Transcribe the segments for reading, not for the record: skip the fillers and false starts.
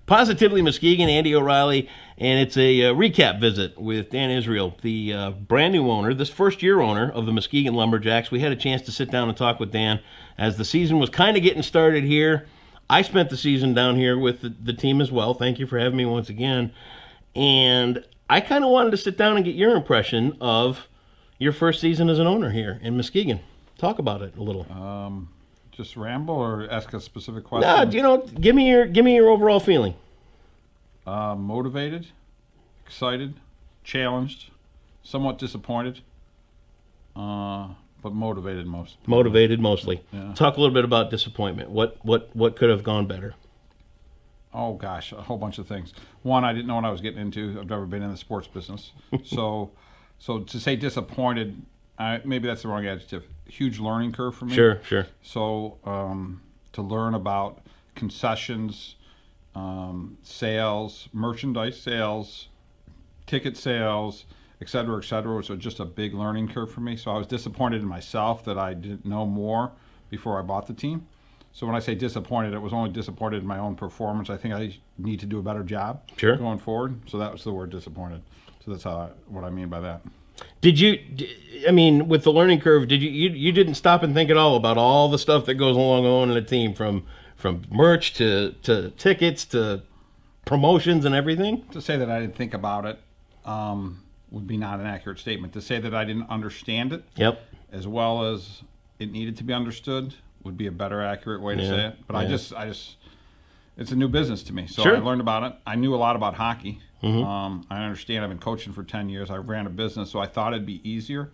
Positively Muskegon, Andy O'Reilly, and it's a recap visit with Dan Israel, the brand new owner, this first-year owner of the Muskegon Lumberjacks. We had a chance to sit down and talk with Dan as the season was kind of getting started here. I spent the season down here with the team as well. Thank you for having me once again. And I kind of wanted to sit down and get your impression of your first season as an owner here in Muskegon. Talk about it a little. Just ramble or ask a specific question? No, give me your overall feeling. Motivated, excited, challenged, somewhat disappointed, but motivated most. Motivated mostly. Yeah. Talk a little bit about disappointment. What could have gone better? Oh gosh, a whole bunch of things. One, I didn't know what I was getting into. I've never been in the sports business, so to say disappointed, maybe that's the wrong adjective. Huge learning curve for me. Sure. So to learn about concessions, sales, merchandise sales, ticket sales, et cetera, was just a big learning curve for me. So I was disappointed in myself that I didn't know more before I bought the team. So when I say disappointed, it was only disappointed in my own performance. I think I need to do a better job going forward. So that was the word disappointed. So that's what I mean by that. Did you? I mean, with the learning curve, did you didn't stop and think at all about all the stuff that goes along owning a team, from merch to tickets to promotions and everything? To say that I didn't think about it would be not an accurate statement. To say that I didn't understand it, as well as it needed to be understood, would be a better accurate way to say it. But I just it's a new business to me, so I learned about it. I knew a lot about hockey. I understand. I've been coaching for 10 years. I ran a business, so I thought it'd be easier.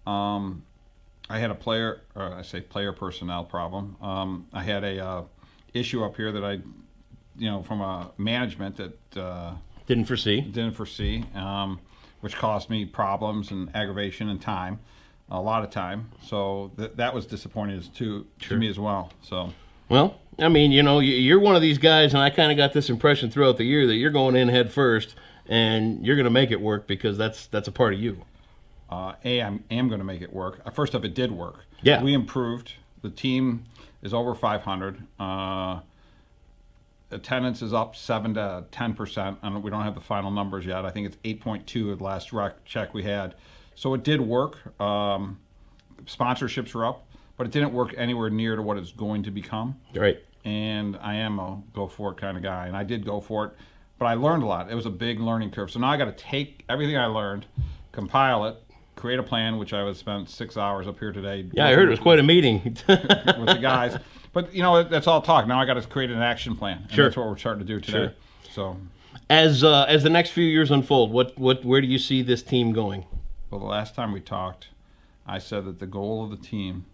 I had a player personnel problem. I had a issue up here that from a management that didn't foresee, which caused me problems and aggravation and time, a lot of time. So that was disappointing to me as well. So. Well, I mean, you're one of these guys, and I kind of got this impression throughout the year that you're going in head first, and you're going to make it work because that's a part of you. I am going to make it work. First off, it did work. Yeah. We improved. The team is over 500. Attendance is up 7 to 10%. And we don't have the final numbers yet. I think it's 8.2 at the last check we had. So it did work. Sponsorships were up. But it didn't work anywhere near to what it's going to become. Right. And I am a go-for-it kind of guy. And I did go for it. But I learned a lot. It was a big learning curve. So now I got to take everything I learned, compile it, create a plan, which I would spend 6 hours up here today. Yeah, I heard it was quite a meeting. with the guys. But, that's all talk. Now I got to create an action plan. And that's what we're starting to do today. So, as the next few years unfold, where do you see this team going? Well, the last time we talked, I said that the goal of the team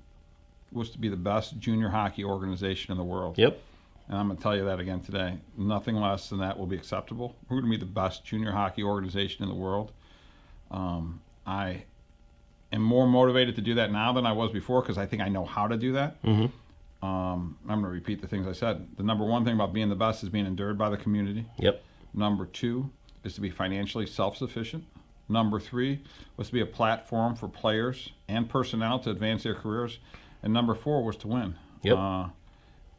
was to be the best junior hockey organization in the world. Yep. And I'm going to tell you that again today. Nothing less than that will be acceptable. We're going to be the best junior hockey organization in the world. I am more motivated to do that now than I was before because I think I know how to do that. I'm going to repeat the things I said. The number one thing about being the best is being endured by the community. Yep. Number two is to be financially self-sufficient. Number three was to be a platform for players and personnel to advance their careers. And number four was to win. Yep.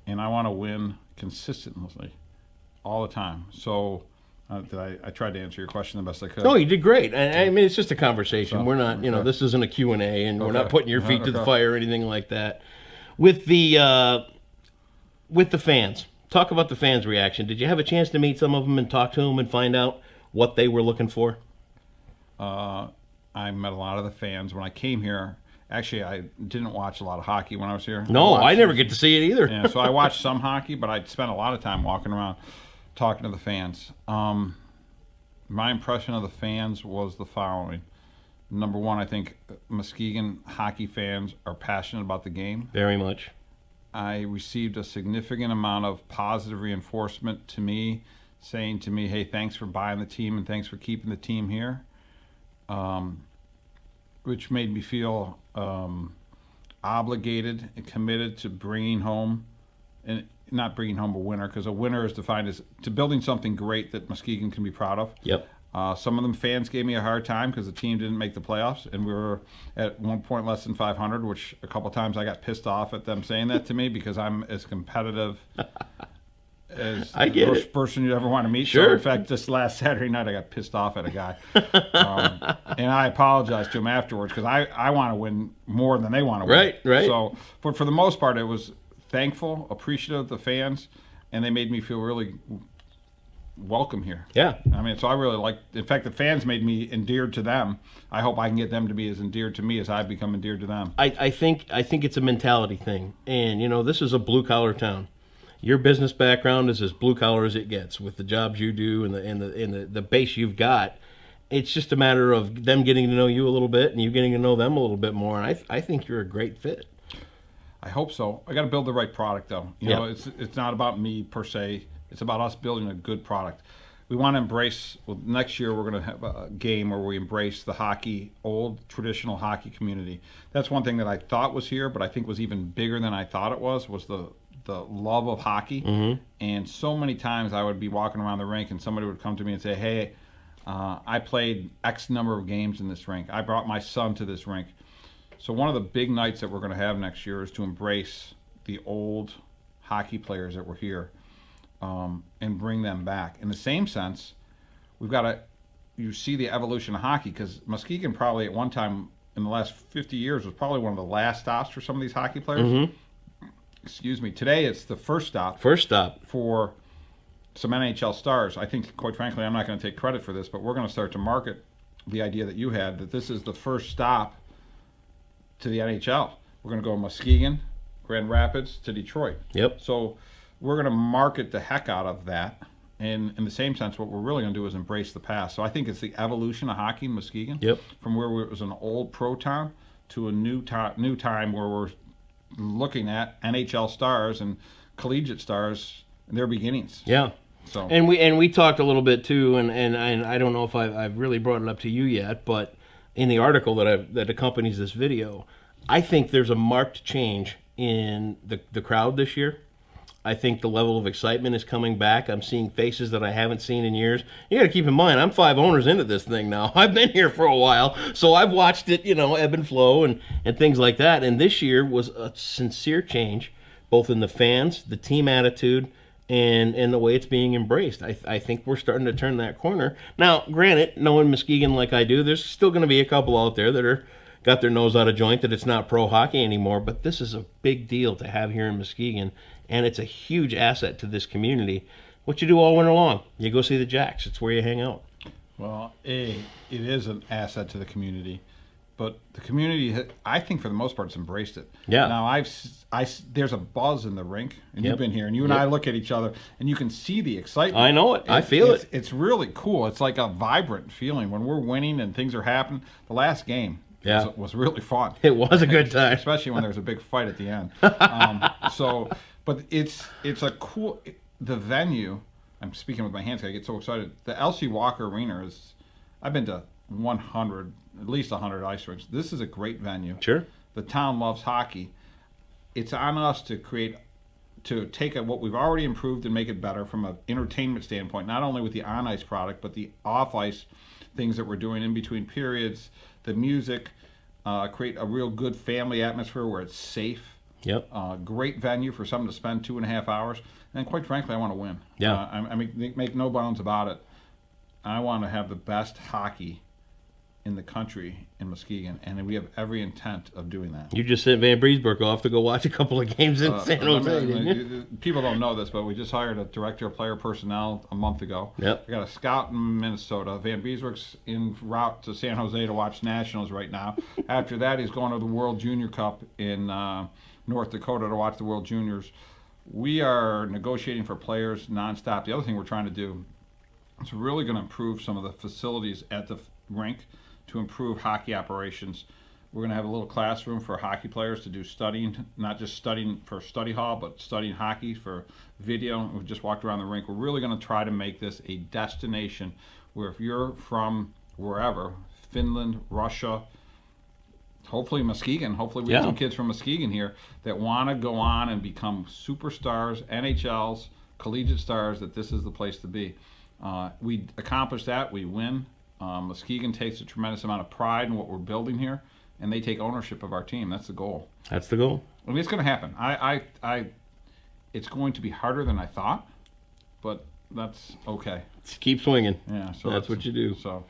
And I want to win consistently all the time. So I tried to answer your question the best I could. No, you did great. I mean, it's just a conversation. So, we're not, this isn't a Q&A, and we're not putting your feet to the fire or anything like that. With the fans, talk about the fans' reaction. Did you have a chance to meet some of them and talk to them and find out what they were looking for? I met a lot of the fans. When I came here, actually, I didn't watch a lot of hockey when I was here. No, I never get to see it either. Yeah, so I watched some hockey, but I spent a lot of time walking around talking to the fans. My impression of the fans was the following. Number one, I think Muskegon hockey fans are passionate about the game. Very much. I received a significant amount of positive reinforcement to me, saying to me, hey, thanks for buying the team and thanks for keeping the team here, which made me feel obligated and committed to bringing home, and not bringing home a winner, because a winner is defined as to building something great that Muskegon can be proud of. Yep. Some of them fans gave me a hard time because the team didn't make the playoffs, and we were at 1 point less than 500, which a couple times I got pissed off at them saying that to me because I'm as competitive as I the get worst it. person you'd ever want to meet. Sure. So in fact, this last Saturday night, I got pissed off at a guy. And I apologized to him afterwards because I want to win more than they want to win. Right. So, but for the most part, it was thankful, appreciative of the fans, and they made me feel really welcome here. Yeah. I mean, so I really like. In fact, the fans made me endeared to them. I hope I can get them to be as endeared to me as I've become endeared to them. I think it's a mentality thing, and this is a blue collar town. Your business background is as blue collar as it gets with the jobs you do and the base you've got. It's just a matter of them getting to know you a little bit and you getting to know them a little bit more. And I think you're a great fit. I hope so. I got to build the right product, though. You know, it's not about me per se. It's about us building a good product. We want to embrace. Well, next year we're going to have a game where we embrace the hockey, old traditional hockey community. That's one thing that I thought was here, but I think was even bigger than I thought it was the love of hockey. Mm-hmm. And so many times I would be walking around the rink and somebody would come to me and say, hey, I played X number of games in this rink. I brought my son to this rink. So one of the big nights that we're going to have next year is to embrace the old hockey players that were here and bring them back. In the same sense, we've got to, you see the evolution of hockey, because Muskegon probably at one time in the last 50 years was probably one of the last stops for some of these hockey players. Mm-hmm. Excuse me. Today it's the first stop. First stop. For some NHL stars. I think, quite frankly, I'm not going to take credit for this, but we're going to start to market the idea that you had, that this is the first stop to the NHL. We're going to go Muskegon, Grand Rapids to Detroit. Yep. So we're going to market the heck out of that. And in the same sense, what we're really going to do is embrace the past. So I think it's the evolution of hockey in Muskegon. Yep. From where it was an old pro town to a new time where we're looking at NHL stars and collegiate stars in their beginnings. Yeah. So and we talked a little bit too, and I don't know if I've really brought it up to you yet, but in the article that accompanies this video, I think there's a marked change in the crowd this year. I think the level of excitement is coming back. I'm seeing faces that I haven't seen in years. You got to keep in mind, I'm 5 owners into this thing now. I've been here for a while, so I've watched it, ebb and flow and things like that. And this year was a sincere change, both in the fans, the team attitude, and the way it's being embraced. I think we're starting to turn that corner. Now, granted, knowing Muskegon like I do, there's still going to be a couple out there that are got their nose out of joint that it's not pro hockey anymore, but this is a big deal to have here in Muskegon, and it's a huge asset to this community. What you do all winter long, you go see the Jacks. It's where you hang out. Well, it is an asset to the community, but the community, I think for the most part, has embraced it. Yeah. Now, there's a buzz in the rink, and you've been here, and you and I look at each other, and you can see the excitement. I know it. I feel it. It's really cool. It's like a vibrant feeling when we're winning and things are happening. The last game was really fun. It was a good time. Especially when there's a big fight at the end. But it's a cool, the venue, I'm speaking with my hands, I get so excited. The L.C. Walker Arena I've been to at least 100 ice rinks. This is a great venue. Sure. The town loves hockey. It's on us to take what we've already improved and make it better from an entertainment standpoint, not only with the on-ice product, but the off-ice things that we're doing in between periods, the music, create a real good family atmosphere where it's safe. Yep. Great venue for someone to spend 2.5 hours. And quite frankly, I want to win. Yeah. I mean, make no bounds about it. I want to have the best hockey in the country in Muskegon, and we have every intent of doing that. You just sent Van Briesbroek off to go watch a couple of games in San Jose, didn't you? People don't know this, but we just hired a director of player personnel a month ago. Yep. We got a scout in Minnesota. Van Briesbroek's en route to San Jose to watch Nationals right now. After that, he's going to the World Junior Cup in North Dakota to watch the World Juniors. We are negotiating for players nonstop. The other thing we're trying to do is really going to improve some of the facilities at the rink to improve hockey operations. We're going to have a little classroom for hockey players to do studying, not just studying for study hall, but studying hockey for video. We just walked around the rink. We're really going to try to make this a destination where if you're from wherever, Finland, Russia, hopefully Muskegon, hopefully we get some kids from Muskegon here that want to go on and become superstars, NHLs, collegiate stars, that this is the place to be. We accomplish that, we win. Muskegon takes a tremendous amount of pride in what we're building here, and they take ownership of our team. That's the goal. That's the goal. I mean, it's going to happen. It's going to be harder than I thought. but that's okay. Keep swinging. Yeah, so that's what you do. So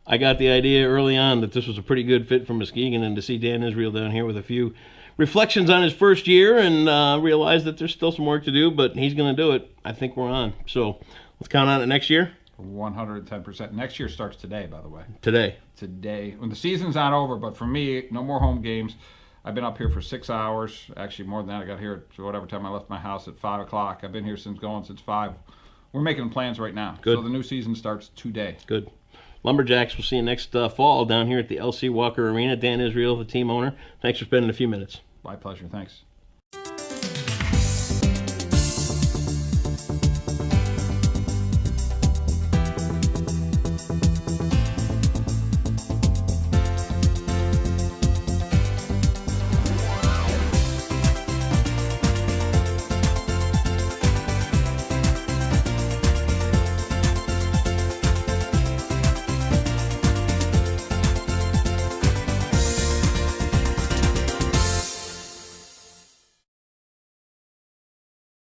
I got the idea early on that this was a pretty good fit for Muskegon, and to see Dan Israel down here with a few reflections on his first year and realize that there's still some work to do, but he's going to do it. I think we're on. So let's count on it next year. 110%. Next year starts today, by the way. Today. When the season's not over, but for me, no more home games. I've been up here for 6 hours. Actually, more than that. I got here at whatever time I left my house at 5 o'clock. I've been here since 5. We're making plans right now. Good. So the new season starts today. Good. Lumberjacks, we'll see you next fall down here at the LC Walker Arena. Dan Israel, the team owner. Thanks for spending a few minutes. My pleasure. Thanks.